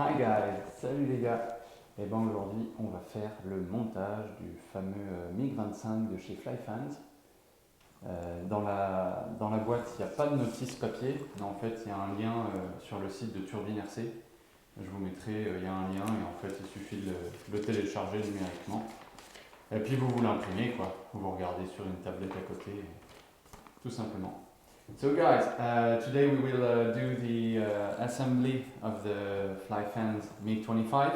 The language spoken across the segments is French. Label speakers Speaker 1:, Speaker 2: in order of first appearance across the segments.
Speaker 1: Hi guys, salut les gars. Et ben aujourd'hui on va faire le montage du fameux MiG-25 de chez FlyFans. Dans la boîte il n'y a pas de notice papier, mais en fait il y a un lien sur le site de Turbine RC. Je vous mettrai, il y a un lien et en fait il suffit de le télécharger numériquement. Et puis vous l'imprimez quoi, vous regardez sur une tablette à côté, tout simplement. So guys, today we will do the assembly of the FlyFans MiG-25,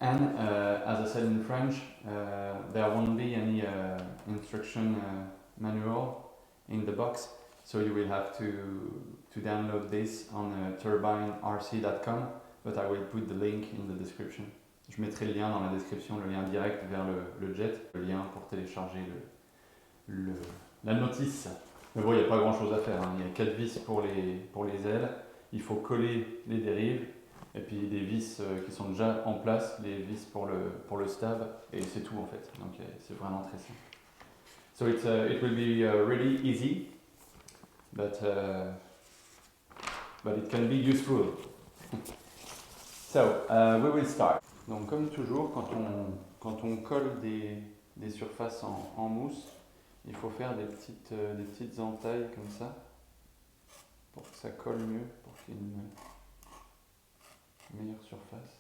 Speaker 1: and as I said in French, there won't be any instruction manual in the box, so you will have to download this on turbinrc.com, but I will put the link in the description. Je mettrai le lien dans la description, le lien direct vers le jet, le lien pour télécharger la notice. Mais bon, il n'y a pas grand chose à faire, hein. Il y a 4 vis pour les ailes, il faut coller les dérives, et puis des vis qui sont déjà en place, les vis pour le stab, et c'est tout en fait. Donc c'est vraiment très simple. So it will be really easy, but it can be useful. So we will start. Donc comme toujours, quand on colle des surfaces en mousse, il faut faire des petites entailles comme ça pour que ça colle mieux, pour qu'il y ait une meilleure surface.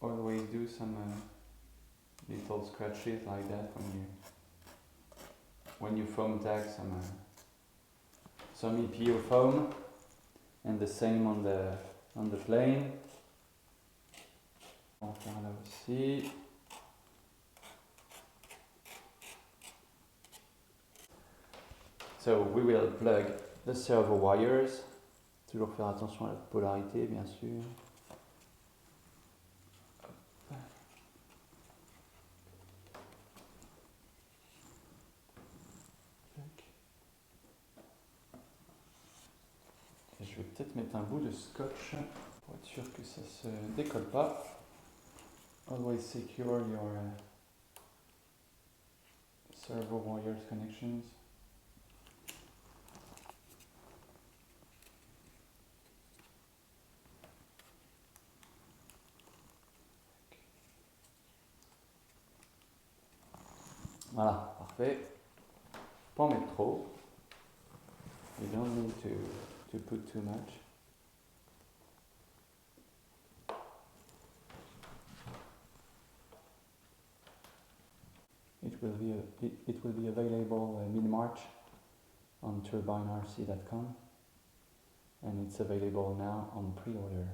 Speaker 1: Always do some little scratches like that when you foam tag some EPO foam, and the same on the plane. On va faire là aussi. So we will plug the servo wires. Toujours faire attention à la polarité, bien sûr. Et je vais peut-être mettre un bout de scotch pour être sûr que ça se décolle pas. Always secure your servo wires connections. Voilà, parfait. Pas en mettre trop. You don't need to put too much. It will be available mid-March on turbinrc.com, and it's available now on pre-order.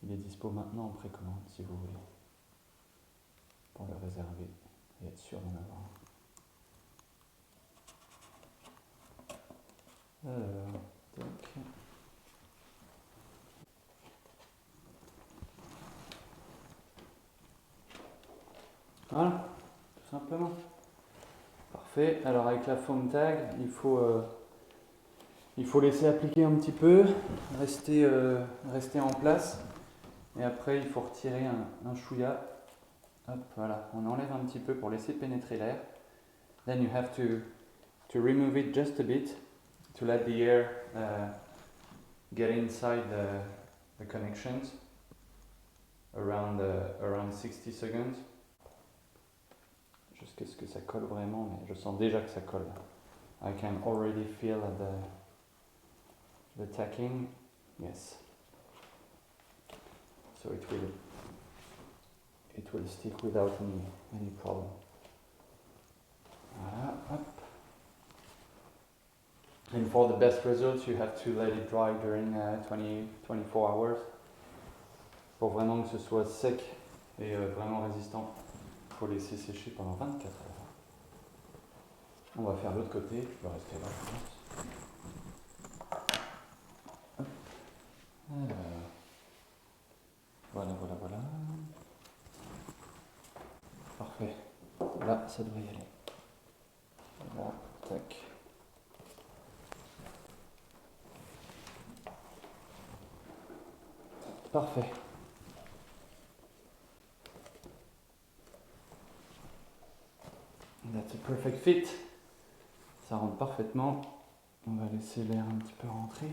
Speaker 1: Il est dispo maintenant en précommande si vous voulez, pour le réserver et être sûr d'en avoir. Alors, tac. Voilà, tout simplement. Parfait. Alors avec la foam tag, il faut laisser appliquer un petit peu, rester en place, et après il faut retirer un chouïa. Hop, voilà, on enlève un petit peu pour laisser pénétrer l'air. Then you have to remove it just a bit to let the air get inside the connections around 60 seconds. Jusqu'à ce que ça colle vraiment, mais je sens déjà que ça colle. I can already feel the tacking. Yes. So it will stick without any problem. Voilà, hop. And for the best results, you have to let it dry during 24 hours. Pour vraiment que ce soit sec et vraiment résistant, il faut laisser sécher pendant 24 heures. On va faire l'autre côté, je peux rester là, je pense. Hop. Alors. Voilà. Parfait. Là, ça devrait y aller. Voilà, tac. Parfait. That's a perfect fit. Ça rentre parfaitement. On va laisser l'air un petit peu rentrer.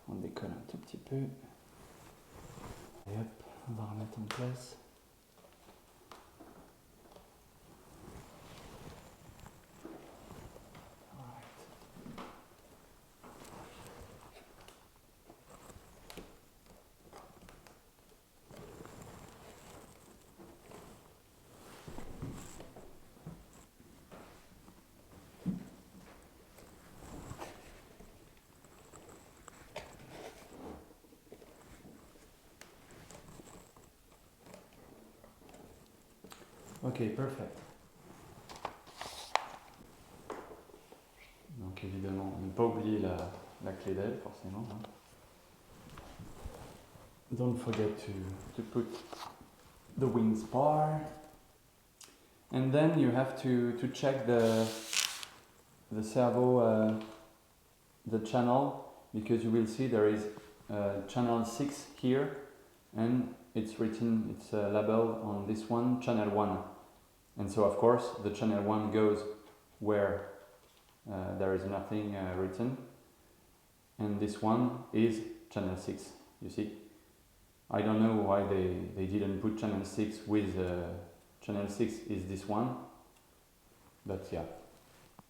Speaker 1: On décolle un tout petit peu. Et hop, on va remettre en place. Ok, perfect. Donc évidemment, ne pas oublier la clé d'aile, forcément. Hein. Don't forget to put the wings bar. And then you have to check the servo, the channel, because you will see there is channel 6 here, and it's written, it's labeled on this one, channel 1. And so of course the channel 1 goes where there is nothing written, and this one is channel 6, you see. I don't know why they didn't put channel 6 with channel 6 is this one, but yeah.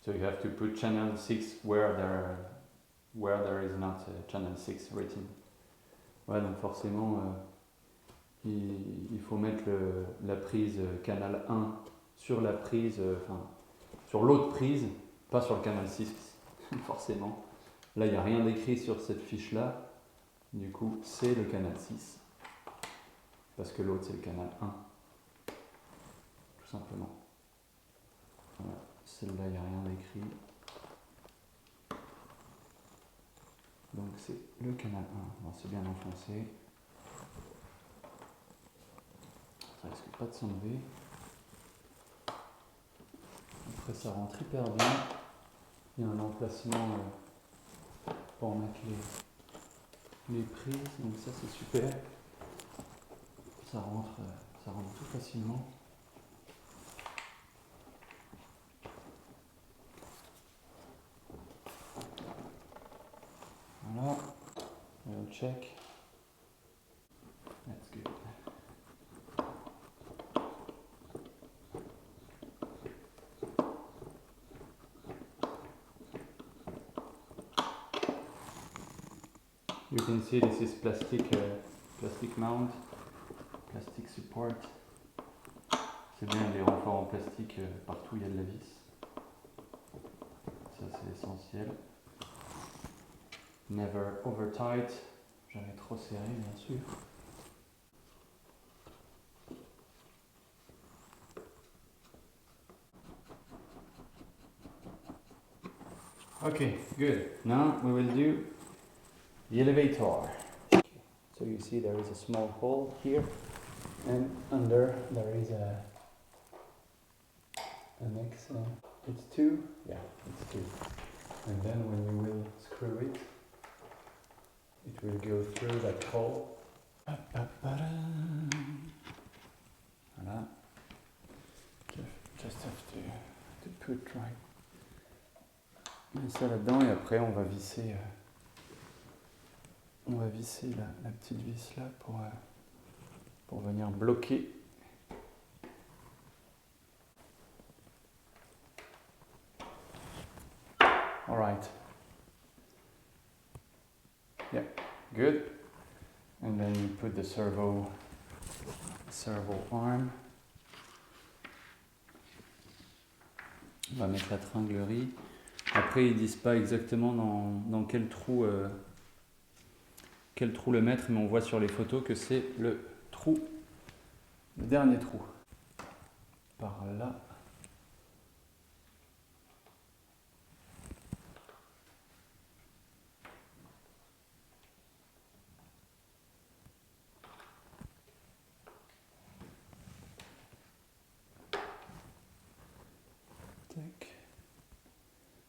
Speaker 1: So you have to put channel 6 where there is not channel 6 written. Ouais, donc forcément il faut mettre la prise canal 1 sur la prise, sur l'autre prise, pas sur le canal 6, forcément. Là, il n'y a rien d'écrit sur cette fiche-là, du coup, c'est le canal 6. Parce que l'autre, c'est le canal 1. Tout simplement. Voilà. Celle-là, il n'y a rien d'écrit. Donc, c'est le canal 1. Bon, c'est bien enfoncé. Ça risque pas de s'enlever. Après, ça rentre hyper bien. Il y a un emplacement pour mettre les prises, donc ça c'est super. Ça rentre tout facilement. Voilà, we'll check. That's good. You can see this is plastic mount, plastic support. C'est bien les renforts en plastique, partout il y a de la vis. Ça c'est essentiel. Never over tight, jamais trop serré bien sûr. Okay, good. Now we will do the elevator. Okay. So you see there is a small hole here, and under there is an X. It's 2? Yeah, it's 2. And then when you will screw it, it will go through that hole. Voilà. Just have to put right. On met ça là-dedans et après on va visser la petite vis là pour venir bloquer. All right. Yeah, good. And then you put the servo arm. On va mettre la tringlerie. Après, ils disent pas exactement dans quel trou le mettre, mais on voit sur les photos que c'est le dernier trou. Par là.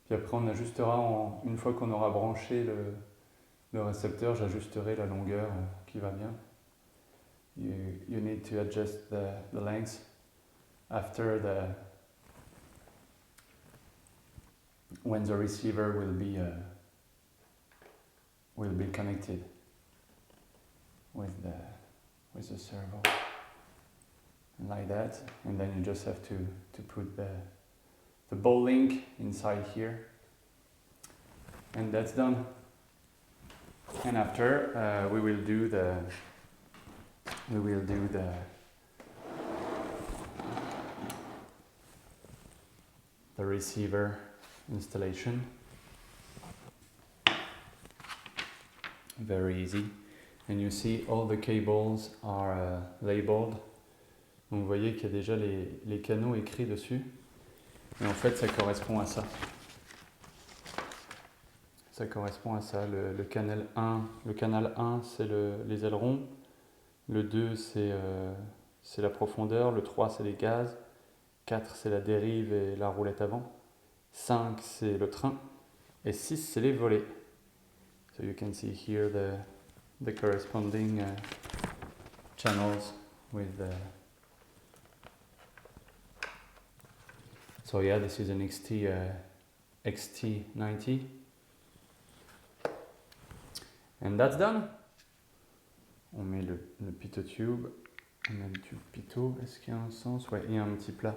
Speaker 1: Puis après on ajustera, une fois qu'on aura branché le récepteur, j'ajusterai la longueur qui va bien. You need to adjust the length after when the receiver will be will be connected with the servo, and like that, and then you just have to put the ball link inside here, and that's done. And after we will do the receiver installation. Very easy. And you see all the cables are labeled. Donc vous voyez qu'il y a déjà les canaux écrits dessus. Et en fait ça correspond à ça. Ça correspond à ça. Le canal 1, c'est les ailerons. Le 2 c'est la profondeur. Le 3 c'est les gaz. 4 c'est la dérive et la roulette avant. 5 c'est le train. Et 6 c'est les volets. So you can see here the corresponding channels with so yeah, this is an XT90 and that's done. On met le pitot tube, on met le tube pitot. Est-ce qu'il y a un sens? Ouais, il y a un petit plat.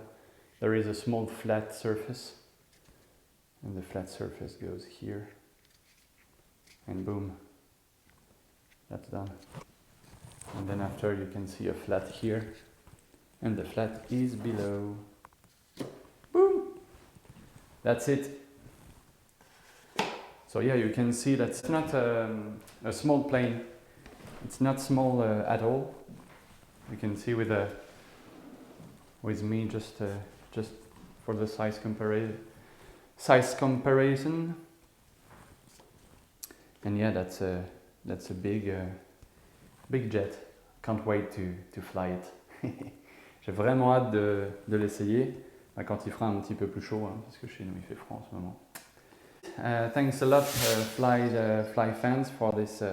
Speaker 1: There is a small flat surface and the flat surface goes here. And boom, that's done. And then after you can see a flat here, and the flat is below. Boom! That's it. So yeah, you can see that's not a small plane. It's not small at all. You can see with me just for the size comparison. And yeah, that's a big jet. Can't wait to fly it. J'ai vraiment hâte de l'essayer quand il fera un petit peu plus chaud, hein, parce que chez nous il fait froid en ce moment. Thanks a lot, FlyFans, for this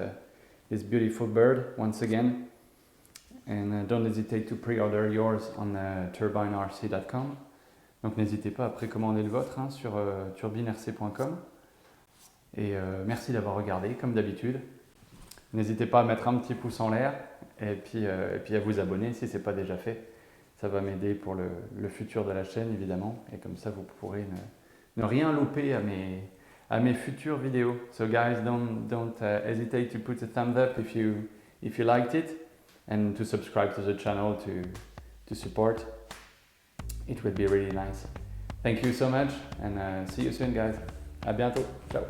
Speaker 1: beautiful bird once again. And don't hesitate to pre-order yours on turbinerc.com. Donc n'hésitez pas à précommander le vôtre hein, sur turbinerc.com. Et merci d'avoir regardé, comme d'habitude. N'hésitez pas à mettre un petit pouce en l'air et puis à vous abonner si ce n'est pas déjà fait. Ça va m'aider pour le futur de la chaîne, évidemment. Et comme ça, vous pourrez ne rien louper à mes futures vidéos. So guys, don't hesitate to put a thumbs up if you liked it, and to subscribe to the channel to support. It would be really nice. Thank you so much, and see you soon, guys. À bientôt. Ciao.